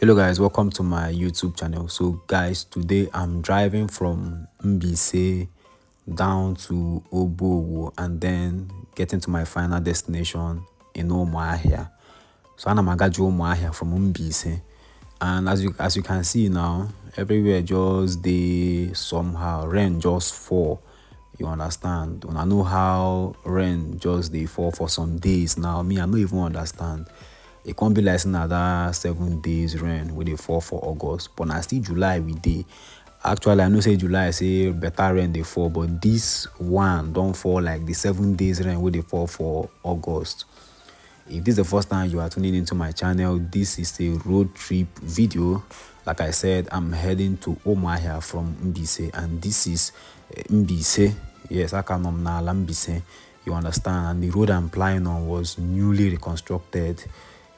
Hello guys, welcome to my YouTube channel. So guys, today I'm driving from Mbaise down to Obowo and then getting to my final destination in Umuahia. So I'm Agaju Umuahia from Mbaise. And as you can see now, everywhere just they somehow rain just fall. You understand? When I know how rain just they fall for some days now, me I don't even understand. It can't be like another 7 days rain with the fall for August, but now still July we dey. Actually, I know say July say better rain they fall, but this one don't fall like the 7 days rain with the fall for August. If this is the first time you are tuning into my channel, this is a road trip video. Like I said, I'm heading to Umuahia from Mbaise, and this is Mbaise. Yes, I can Mbaise. You understand? And the road I'm flying on was newly reconstructed.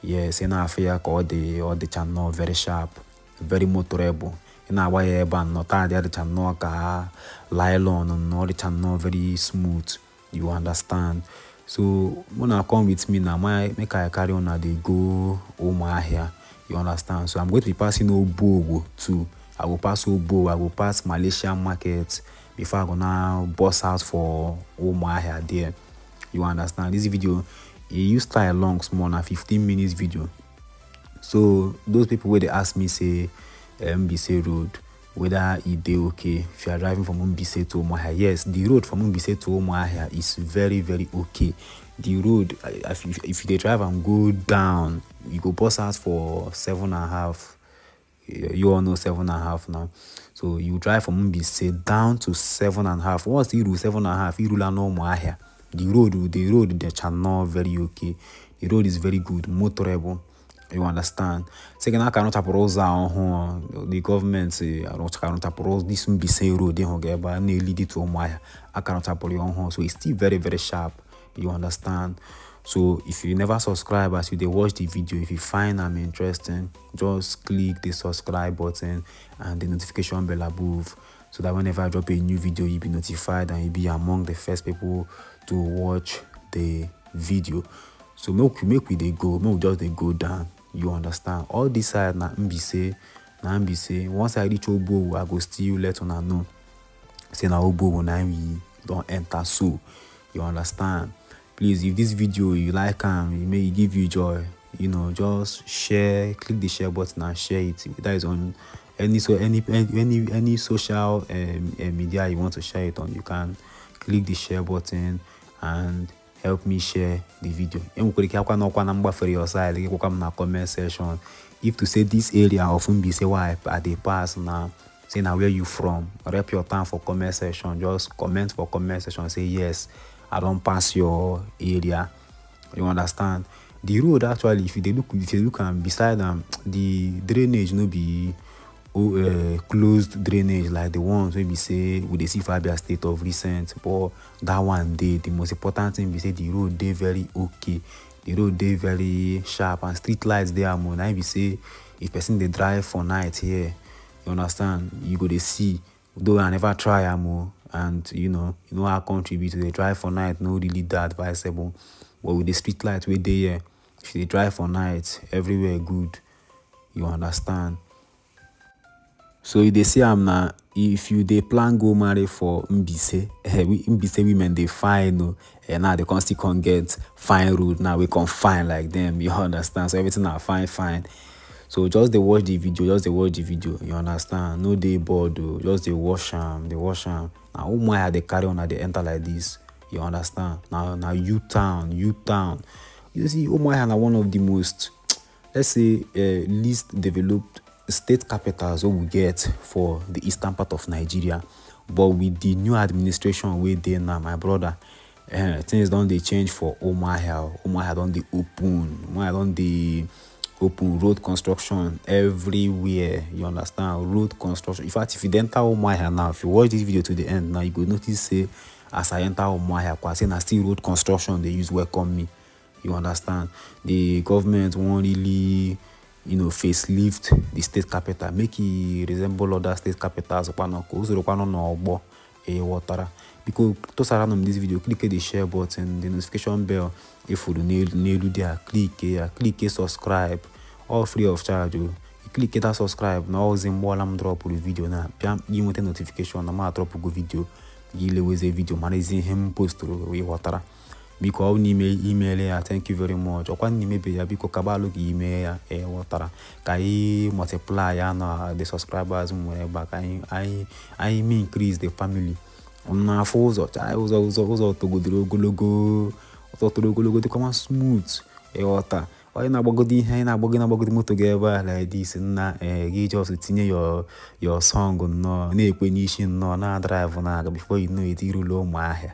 Yes, in Afia all the channel very sharp, very motorable. In our way, but not the channel nylon and all the channel very smooth. You understand? So when I come with me now, make I carry on they go Umuahia. You understand? So I'm going to be passing Obowo too. I will pass Obowo, I will pass Malaysian market before I go now bus out for Umuahia there. You understand? This video, it used to long small, na 15 minutes video. So those people where they ask me say Mbaise road, whether it dey okay if you are driving from Mbaise to Umuahia. Yes, the road from Mbaise to Umuahia is very okay. The road, if you drive and go down, you go bus out for 7.5. You all know 7.5 now. So you drive from Mbaise down to 7.5. Once you do 7.5, you rule no Umuahia. The road, the channel very okay. The road is very good, motorable. You understand? Second, I cannot approach the government say I cannot approach this Mbaise road. They don't get but lead it to Umuahia. I cannot approach on so it's still very sharp. You understand? So if you never subscribe as you watch the video, if you find I'm interesting, just click the subscribe button and the notification bell above, so that whenever I drop a new video, you'll be notified and you'll be among the first people to watch the video. So make we they go, make we just they go down. You understand? All this side na Mbaise. Once I reach Obowo, I go still let una know. Say na Obowo na we don't enter. So you understand? Please, if this video you like and it may give you joy, just share, click the share button and share it. That is on any social media you want to share it on. You can click the share button and help me share the video. For your side, na comment section. If to say this area of Mbaise why I dey pass now, say now where you from, rep your town for comment section. Just comment for comment section. Say yes, I don't pass your area. You understand? The road actually, if you look and beside them, the drainage no be closed drainage like the ones we say we dey see for ABIA state of recent, but that one day the most important thing be say the road dey very okay. The road dey very sharp and street lights there more. Now we say if person they drive for night here, you understand, you go to see. Though I never try and you know how country to the drive for night, no really that advisable. But with the street light we dey here, if they drive for night, everywhere good. You understand? So they say I'm now if you they plan go marry for Mbaise, Mbaise women they fine and now they can't get fine road. Now we can fine like them, you understand? So everything are fine. So just they watch the video, you understand? No day bored though, just they wash them. Now Umuahia they carry on and they enter like this, you understand? Now U-town. You see, Umuahia are one of the most, let's say, least developed state capitals we get for the eastern part of Nigeria. But with the new administration we there now, my brother, things don't they change for Umuahia. Umuahia don't they open. Umuahia don't they open road construction everywhere. You understand? Road construction. In fact, if you enter Umuahia now, if you watch this video to the end now, you could notice say as I enter Umuahia, I say na still road construction they use welcome me. You understand? The government won't really facelift the state capital, make it resemble other state capitals. Because to around this video, click the share button, the notification bell. If you nail there, click subscribe, all free of charge. You click that subscribe na ozi mgbola m drop video na pia inweta notification na ma drop go video gị leweze video mara ezi ihe m posturu wee ghọtara. Biko ọ n'ime email ya, thank you very much. Ọkwa n'ime be ya biko kabalụ gị ime ya ghọtara ka anyị multiply ya na the subscribers nwere ebe ka anyị may increase the family. N'afọ ụzọ togodoro ogologo dịkwa smooth ghọta. Onye na-agbagodi ihe anyị na-agbagodi moto gị ebe a like this na gị just tinye your song nnọọ na-ekwe n'isi nnọọ na drive na-aga before you know it irulo Umuahia.